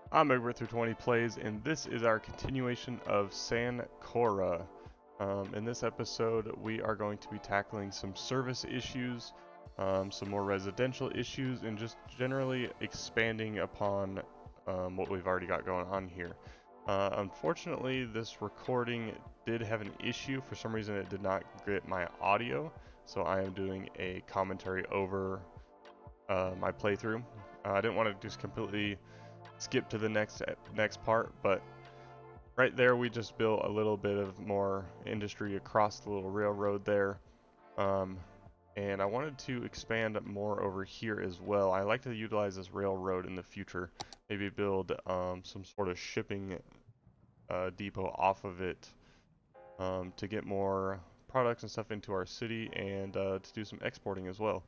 I'm over through 20 plays, and this is our continuation of Kora. In this episode, we are going to be tackling some service issues, some more residential issues, and just generally expanding upon what we've already got going on here. Unfortunately, this recording did have an issue. For some reason, it did not get my audio, so I am doing a commentary over my playthrough. I didn't want to just completely skip to the next part, but right there we just built a little bit of more industry across the little railroad there. Um, and I wanted to expand more over here as well. I like to utilize this railroad in the future. Maybe build some sort of shipping depot off of it to get more products and stuff into our city and to do some exporting as well.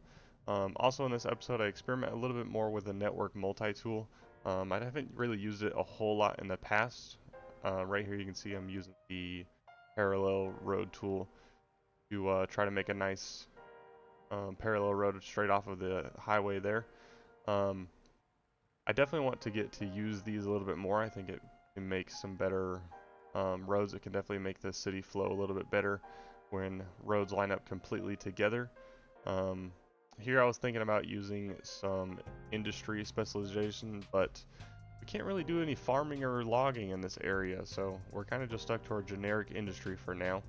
Also in this episode, I experiment a little bit more with the network multi-tool. I haven't really used it a whole lot in the past. Right here you can see I'm using the parallel road tool to try to make a nice parallel road straight off of the highway there. Um, I definitely want to get to use these a little bit more. I think it can make some better roads. It can definitely make the city flow a little bit better when roads line up completely together. Um, Here I was thinking about using some industry specialization, but we can't really do any farming or logging in this area, so we're kind of just stuck to our generic industry for now,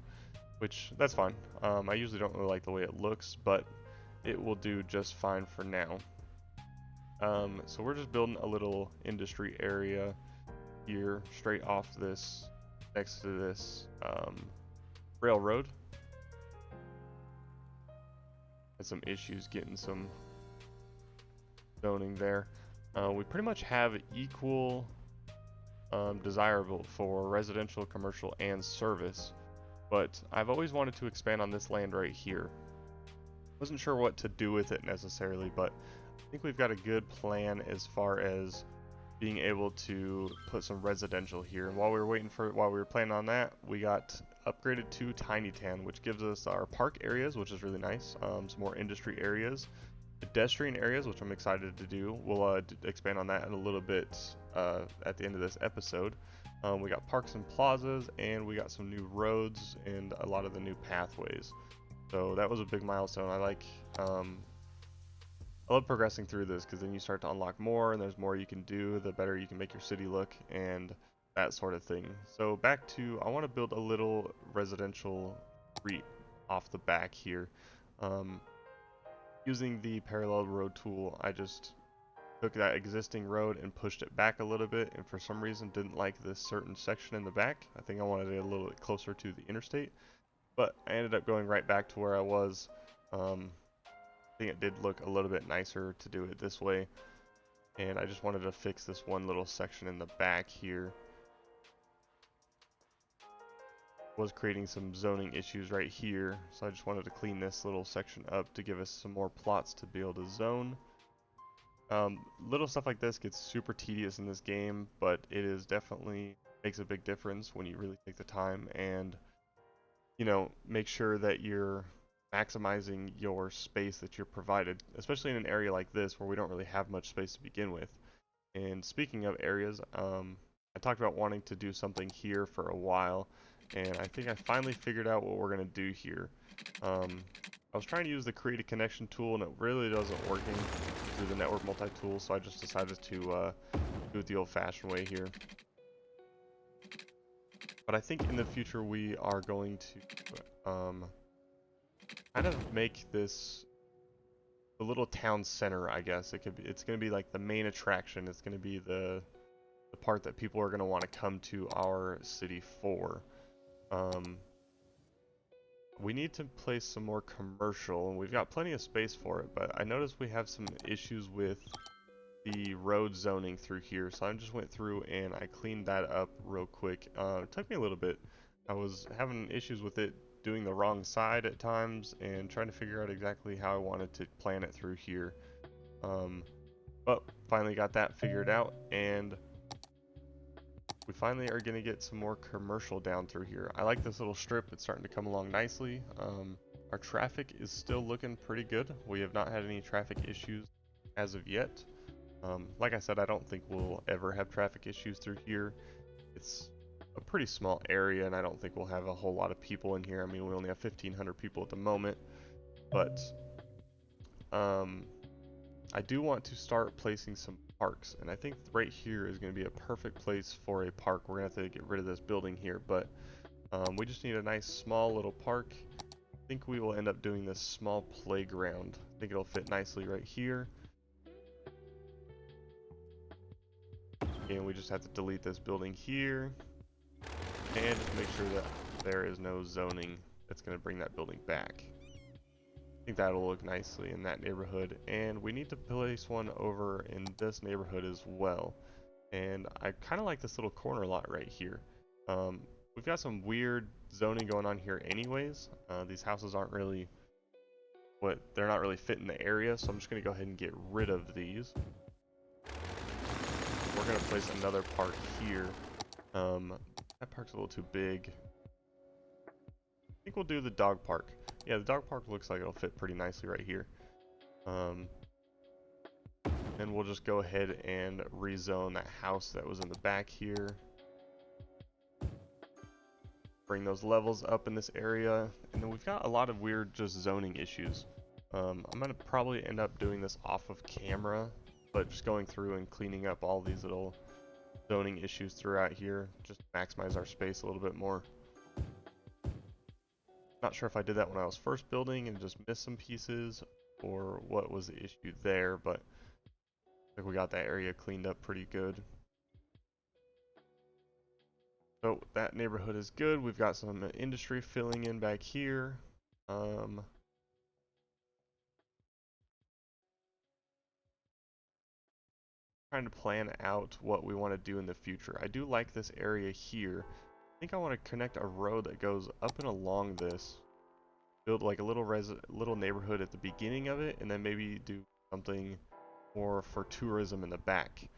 which that's fine. I usually don't really like the way it looks, but it will do just fine for now. So we're just building a little industry area here, straight off this, next to this railroad. Had some issues getting some zoning there. We pretty much have equal desirable for residential, commercial, and service, but I've always wanted to expand on this land right here. Wasn't sure what to do with it necessarily, but I think we've got a good plan as far as being able to put some residential here. And while we were planning on that, we got upgraded to Tiny Tan, which gives us our park areas, which is really nice. Some more industry areas, pedestrian areas, which I'm excited to do. We'll expand on that in a little bit at the end of this episode. We got parks and plazas, and we got some new roads and a lot of the new pathways. So that was a big milestone. I love progressing through this because then you start to unlock more, and there's more you can do, the better you can make your city look, and that sort of thing. So back to, I want to build a little residential street off the back here. Using the parallel road tool, I just took that existing road and pushed it back a little bit, and for some reason didn't like this certain section in the back. I think I wanted it a little bit closer to the interstate, but I ended up going right back to where I was. I think it did look a little bit nicer to do it this way, and I just wanted to fix this one little section in the back here. Was creating some zoning issues right here, so I just wanted to clean this little section up to give us some more plots to be able to zone. Little stuff like this gets super tedious in this game, but it is definitely makes a big difference when you really take the time and, you know, make sure that you're maximizing your space that you're provided, especially in an area like this where we don't really have much space to begin with. And speaking of areas, I talked about wanting to do something here for a while, and I think I finally figured out what we're going to do here. I was trying to use the create a connection tool, and it really wasn't working through the network multi-tool, so I just decided to do it the old-fashioned way here. But I think in the future we are going to kind of make this a little town center, I guess. It's going to be like the main attraction. It's going to be the part that people are going to want to come to our city for. We need to place some more commercial, and we've got plenty of space for it, but I noticed we have some issues with the road zoning through here, so I just went through and I cleaned that up real quick. It took me a little bit. I was having issues with it doing the wrong side at times and trying to figure out exactly how I wanted to plan it through here. But finally got that figured out, and we finally are going to get some more commercial down through here. I like this little strip. It's starting to come along nicely. Our traffic is still looking pretty good. We have not had any traffic issues as of yet. Like I said, I don't think we'll ever have traffic issues through here. It's a pretty small area, and I don't think we'll have a whole lot of people in here. I mean, we only have 1,500 people at the moment, but I do want to start placing some parks, and I think right here is going to be a perfect place for a park. We're going to have to get rid of this building here, but we just need a nice small little park. I think we will end up doing this small playground. I think it'll fit nicely right here. And we just have to delete this building here and just make sure that there is no zoning that's going to bring that building back. I think that'll look nicely in that neighborhood, and we need to place one over in this neighborhood as well. And I kind of like this little corner lot right here. We've got some weird zoning going on here anyways. These houses aren't really they're not really fit in the area, so I'm just going to go ahead and get rid of these. We're going to place another park here. That park's a little too big. I think we'll do the dog park. Yeah, the dog park looks like it'll fit pretty nicely right here. And we'll just go ahead and rezone that house that was in the back here. Bring those levels up in this area. And then we've got a lot of weird just zoning issues. I'm going to probably end up doing this off of camera, but just going through and cleaning up all these little zoning issues throughout here, just to maximize our space a little bit more. Not sure if I did that when I was first building and just missed some pieces, or what was the issue there, but I think we got that area cleaned up pretty good. So that neighborhood is good. We've got some industry filling in back here. Trying to plan out what we want to do in the future. I do like this area here. I think I want to connect a road that goes up and along this. Build like a little neighborhood at the beginning of it, and then maybe do something more for tourism in the back.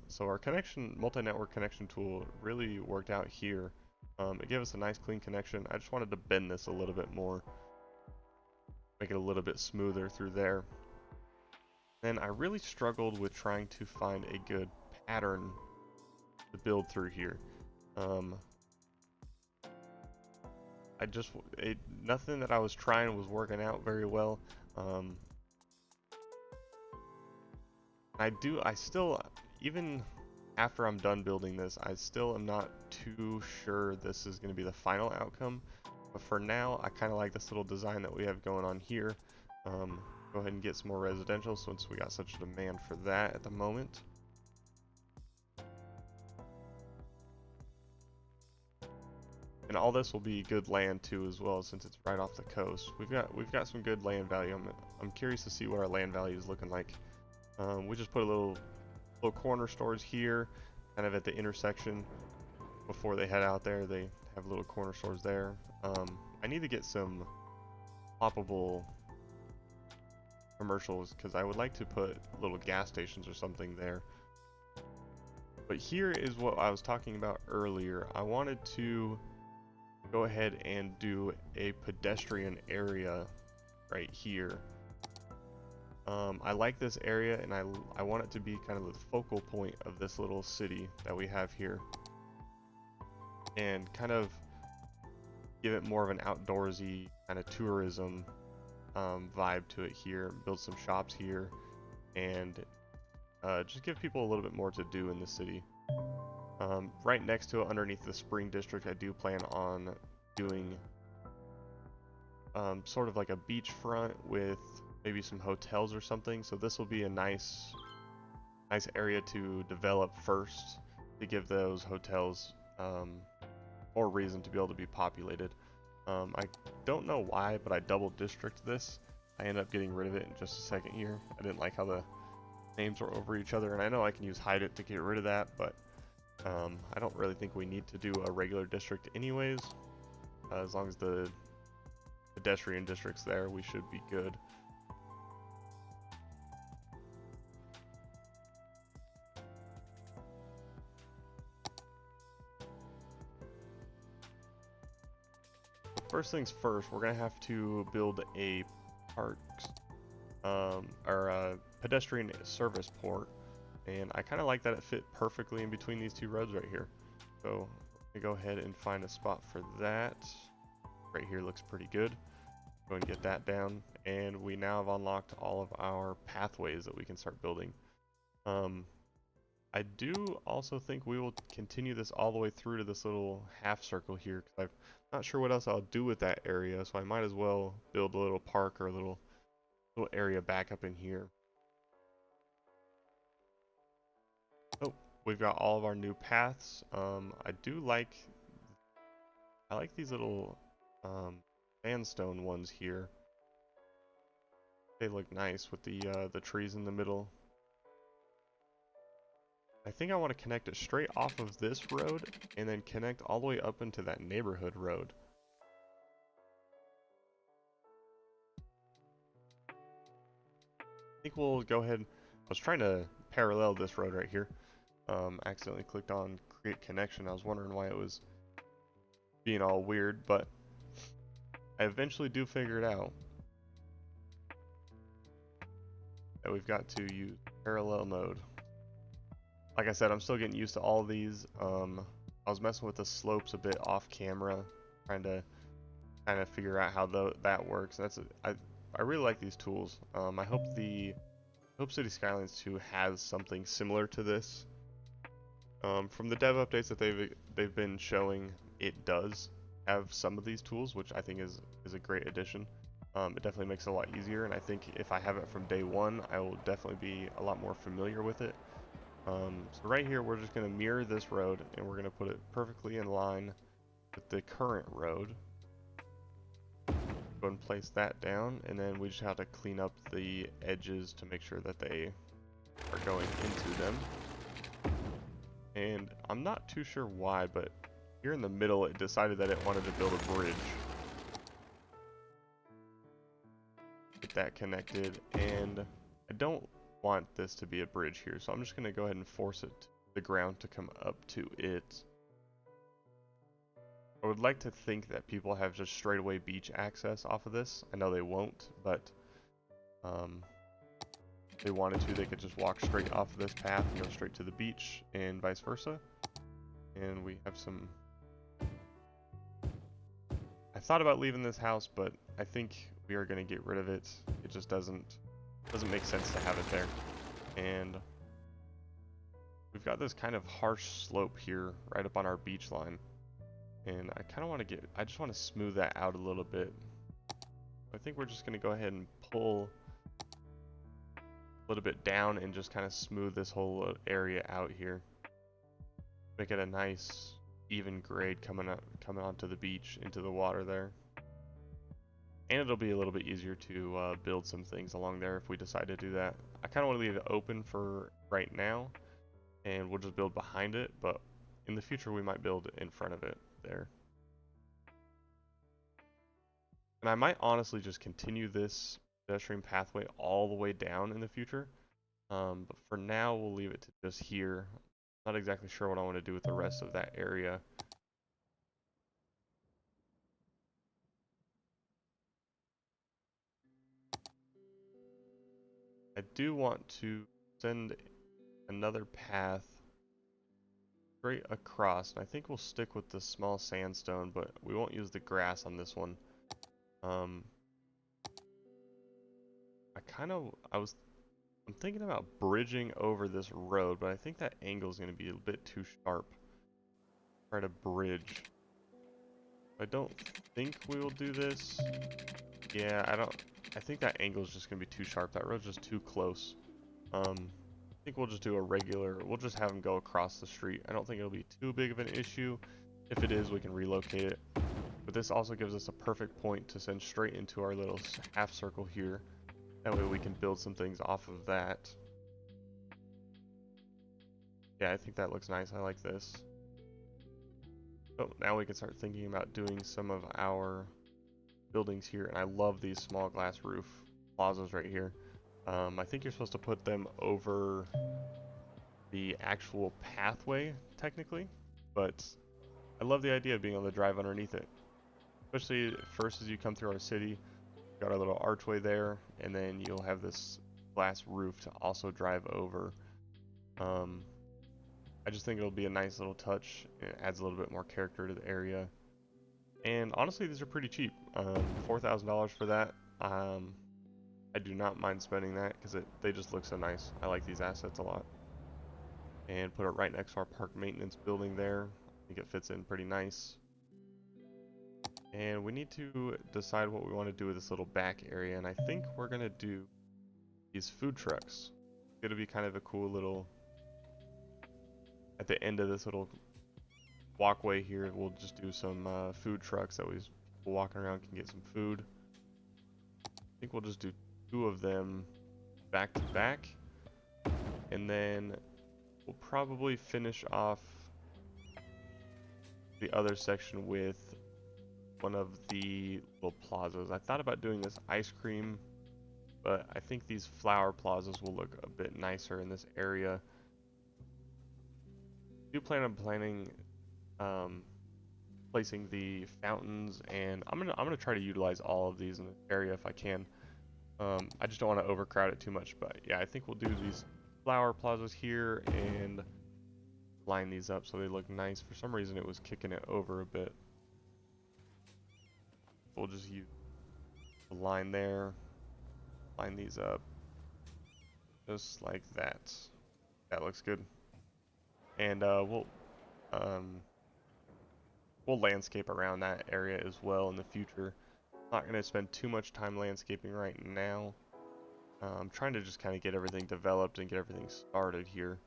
So our multi-network connection tool really worked out here. It gave us a nice clean connection. I just wanted to bend this a little bit more, make it a little bit smoother through there. And I really struggled with trying to find a good pattern to build through here. Nothing that I was trying was working out very well. I still, even after I'm done building this, I still am not too sure this is going to be the final outcome. But for now, I kind of like this little design that we have going on here. Go ahead and get some more residential since we got such a demand for that at the moment. And all this will be good land too as well, since it's right off the coast. We've got some good land value. I'm curious to see what our land value is looking like. We just put a little corner stores here, kind of at the intersection. Before they head out there, they have little corner stores there. I need to get some ploppable commercials because I would like to put little gas stations or something there. But here is what I was talking about earlier. I wanted to go ahead and do a pedestrian area right here. I like this area, and I want it to be kind of the focal point of this little city that we have here, and kind of give it more of an outdoorsy kind of tourism vibe to it here. Build some shops here, and just give people a little bit more to do in the city. Right next to it, underneath the Spring District, I do plan on doing sort of like a beachfront with maybe some hotels or something. So this will be a nice area to develop first to give those hotels more reason to be able to be populated. I don't know why, but I double district this. I end up getting rid of it in just a second here. I didn't like how the names were over each other, and I know I can use hide it to get rid of that, but I don't really think we need to do a regular district anyways. As long as the pedestrian district's there, we should be good. First things first, we're gonna have to build a pedestrian service port, and I kind of like that it fit perfectly in between these two roads right here. So let me go ahead and find a spot for that. Right here looks pretty good. Go and get that down, and we now have unlocked all of our pathways that we can start building. I do also think we will continue this all the way through to this little half circle here, because I'm not sure what else I'll do with that area, so I might as well build a little park or a little area back up in here. Oh, we've got all of our new paths. I like these little sandstone ones here. They look nice with the trees in the middle. I think I want to connect it straight off of this road and then connect all the way up into that neighborhood road. I think we'll go ahead. I was trying to parallel this road right here. Accidentally clicked on create connection. I was wondering why it was being all weird, but I eventually do figure it out. That we've got to use parallel mode. Like I said, I'm still getting used to all these. I was messing with the slopes a bit off camera, trying to kind of figure out how that works. I really like these tools. I hope City Skylines 2 has something similar to this. From the dev updates that they've been showing, it does have some of these tools, which I think is a great addition. It definitely makes it a lot easier, and I think if I have it from day one, I will definitely be a lot more familiar with it. So right here, we're just going to mirror this road, and we're going to put it perfectly in line with the current road. Go and place that down, and then we just have to clean up the edges to make sure that they are going into them. And I'm not too sure why, but here in the middle, it decided that it wanted to build a bridge. Get that connected, and I don't want this to be a bridge here, so I'm just going to go ahead and force it to the ground to come up to it. I would like to think that people have just straightaway beach access off of this. I know they won't, but if they wanted to, they could just walk straight off of this path and go straight to the beach, and vice versa. And we have some... I thought about leaving this house, but I think we are going to get rid of it. It just doesn't make sense to have it there. And we've got this kind of harsh slope here right up on our beach line. And I kind of want to I just want to smooth that out a little bit. I think we're just going to go ahead and pull a little bit down and just kind of smooth this whole area out here. Make it a nice even grade coming onto the beach into the water there. And it'll be a little bit easier to build some things along there if we decide to do that. I kind of want to leave it open for right now, and we'll just build behind it, but in the future we might build in front of it there. And I might honestly just continue this pedestrian pathway all the way down in the future, but for now we'll leave it to just here. Not exactly sure what I want to do with the rest of that area. I do want to send another path straight across, and I think we'll stick with the small sandstone, but we won't use the grass on this one. I'm thinking about bridging over this road, but I think that angle is going to be a bit too sharp. Try to bridge. I don't think we will do this. Yeah, I think that angle is just going to be too sharp. That road's just too close. I think we'll just do we'll just have them go across the street. I don't think it'll be too big of an issue. If it is, we can relocate it. But this also gives us a perfect point to send straight into our little half circle here. That way we can build some things off of that. Yeah, I think that looks nice. I like this. So now we can start thinking about doing some of our buildings here. And I love these small glass roof plazas right here. I think you're supposed to put them over the actual pathway, technically. But I love the idea of being able to drive underneath it. Especially first as you come through our city. Got our little archway there, and then you'll have this glass roof to also drive over. I just think it'll be a nice little touch. It adds a little bit more character to the area. And honestly, these are pretty cheap. $4,000 for that. I do not mind spending that because they just look so nice. I like these assets a lot. And put it right next to our park maintenance building there. I think it fits in pretty nice. And we need to decide what we want to do with this little back area. And I think we're going to do these food trucks. It's going to be kind of a cool little... At the end of this little walkway here, we'll just do some food trucks that people walking around can get some food. I think we'll just do 2 of them back to back. And then we'll probably finish off the other section with one of the little plazas. I thought about doing this ice cream, but I think these flower plazas will look a bit nicer in this area. I do plan on placing the fountains, and I'm gonna try to utilize all of these in the area if I can. I just don't want to overcrowd it too much, but yeah, I think we'll do these flower plazas here and line these up so they look nice. For some reason it was kicking it over a bit. We'll just use the line there, line these up just like that. That looks good. And we'll landscape around that area as well in the future. Not going to spend too much time landscaping right now. I'm trying to just kind of get everything developed and get everything started here.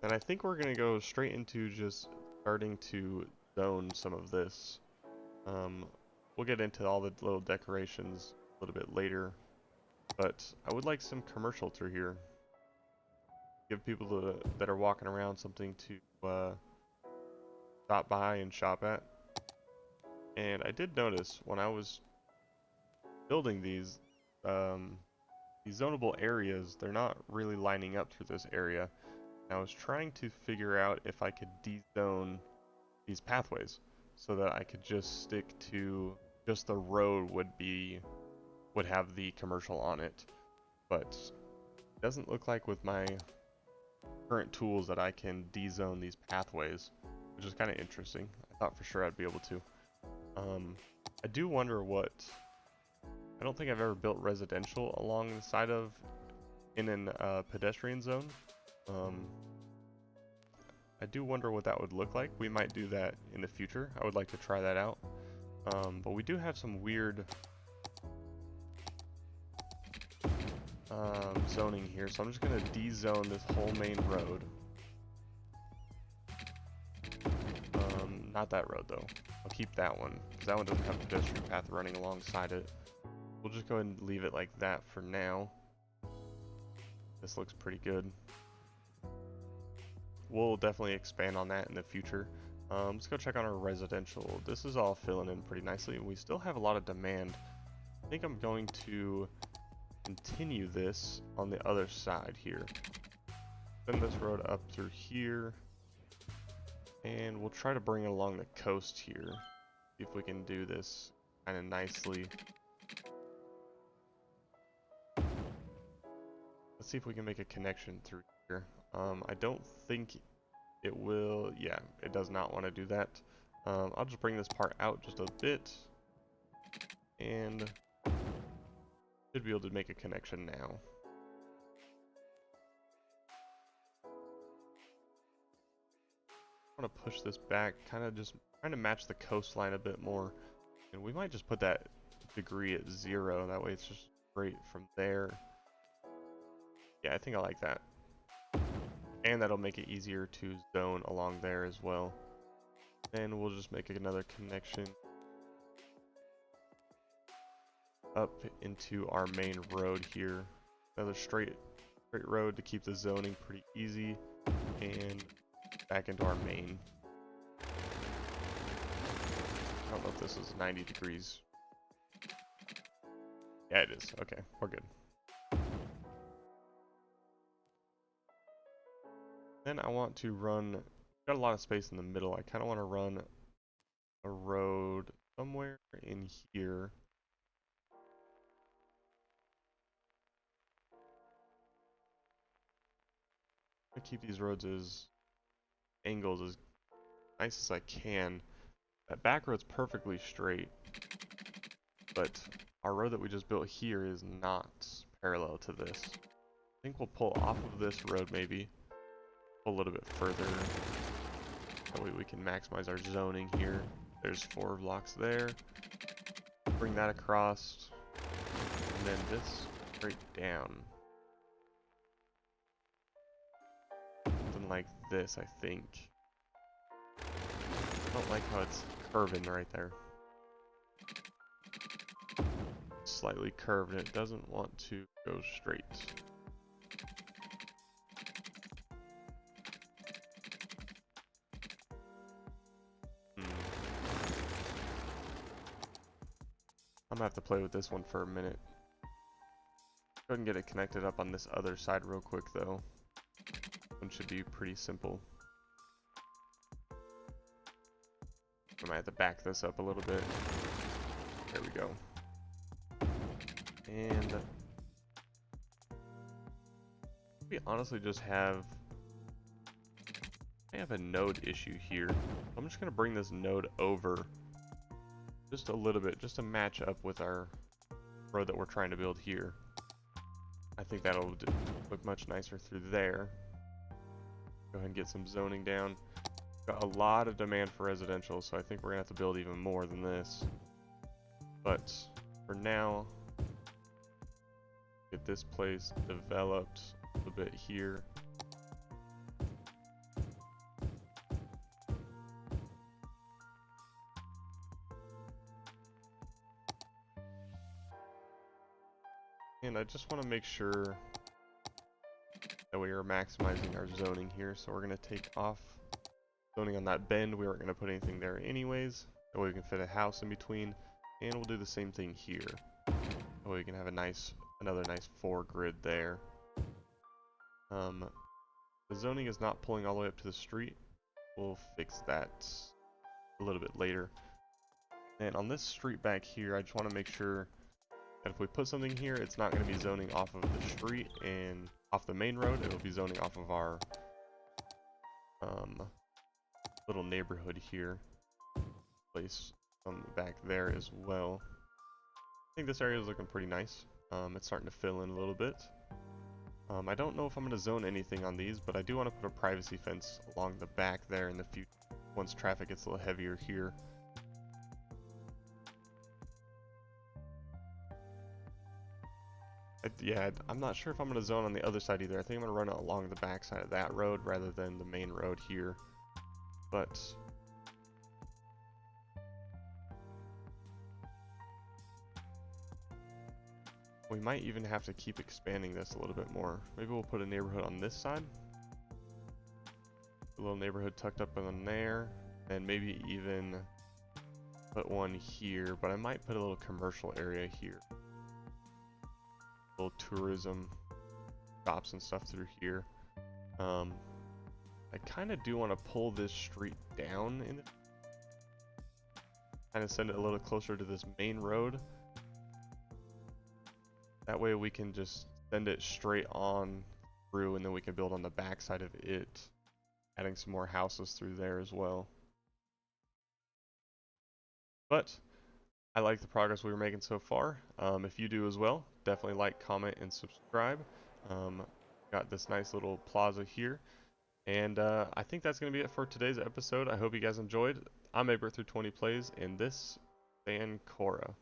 And I think we're going to go straight into just starting to zone some of this. We'll get into all the little decorations a little bit later, but I would like some commercial through here. Give people that are walking around something to stop by and shop at. And I did notice when I was building these zonable areas, they're not really lining up through this area. And I was trying to figure out if I could de-zone these pathways so that I could just stick to just the road would have the commercial on it. But it doesn't look like with my current tools that I can de-zone these pathways, which is kind of interesting. I thought for sure I'd be able to. I do wonder I don't think I've ever built residential along the side of in an pedestrian zone. I do wonder what that would look like. We might do that in the future. I would like to try that out. But we do have some weird zoning here, so I'm just going to de-zone this whole main road. Not that road though. I'll keep that one, because that one doesn't have a pedestrian path running alongside it. We'll just go ahead and leave it like that for now. This looks pretty good. We'll definitely expand on that in the future. Let's go check on our residential. This is all filling in pretty nicely. We still have a lot of demand. I think I'm going to continue this on the other side here. Send this road up through here. And we'll try to bring it along the coast here. See if we can do this kind of nicely. Let's see if we can make a connection through here. I don't think it will. Yeah, it does not want to do that. I'll just bring this part out just a bit. And should be able to make a connection now. I want to push this back, kind of just trying to match the coastline a bit more. And we might just put that degree at 0. That way it's just straight from there. Yeah, I think I like that. And that'll make it easier to zone along there as well. And we'll just make another connection up into our main road here. Another straight road to keep the zoning pretty easy. And back into our main. I don't know if this is 90 degrees. Yeah, it is. Okay, we're good. Then I want to run, got a lot of space in the middle. I kind of want to run a road somewhere in here. I'm gonna keep these roads as angles as nice as I can. That back road's perfectly straight, but our road that we just built here is not parallel to this. I think we'll pull off of this road maybe, pull a little bit further. That way we can maximize our zoning here. There's 4 blocks there. Bring that across, and then this straight down. Something like this, I think. I don't like how it's curving right there. Slightly curved, and it doesn't want to go straight. I'm gonna have to play with this one for a minute. Go ahead and get it connected up on this other side real quick though. One should be pretty simple. I might have to back this up a little bit. There we go. And we honestly just have a node issue here. I'm just gonna bring this node over just a little bit, just to match up with our road that we're trying to build here. I think that'll look much nicer through there. Go ahead and get some zoning down. Got a lot of demand for residential, so I think we're gonna have to build even more than this. But for now, get this place developed a little bit here. And I just want to make sure that we are maximizing our zoning here. So we're going to take off zoning on that bend. We weren't going to put anything there anyways. That way we can fit a house in between. And we'll do the same thing here. That way we can have another nice 4 grid there. The zoning is not pulling all the way up to the street. We'll fix that a little bit later. And on this street back here, I just want to make sure that if we put something here, it's not going to be zoning off of the street and off the main road. It'll be zoning off of our little neighborhood here. Place back there as well. I think this area is looking pretty nice. It's starting to fill in a little bit. I don't know if I'm going to zone anything on these, but I do want to put a privacy fence along the back there in the future once traffic gets a little heavier here. Yeah, I'm not sure if I'm going to zone on the other side either. I think I'm going to run it along the back side of that road rather than the main road here. But we might even have to keep expanding this a little bit more. Maybe we'll put a neighborhood on this side. A little neighborhood tucked up in there. And maybe even put one here. But I might put a little commercial area here. Little tourism shops and stuff through here. I kind of do want to pull this street down in the kind of send it a little closer to this main road. That way we can just send it straight on through, and then we can build on the back side of it, adding some more houses through there as well. But I like the progress we were making so far. If you do as well, definitely like, comment, and subscribe. Got this nice little plaza here. And I think that's going to be it for today's episode. I hope you guys enjoyed. I'm Egbert through 20 Plays, and this is Kora.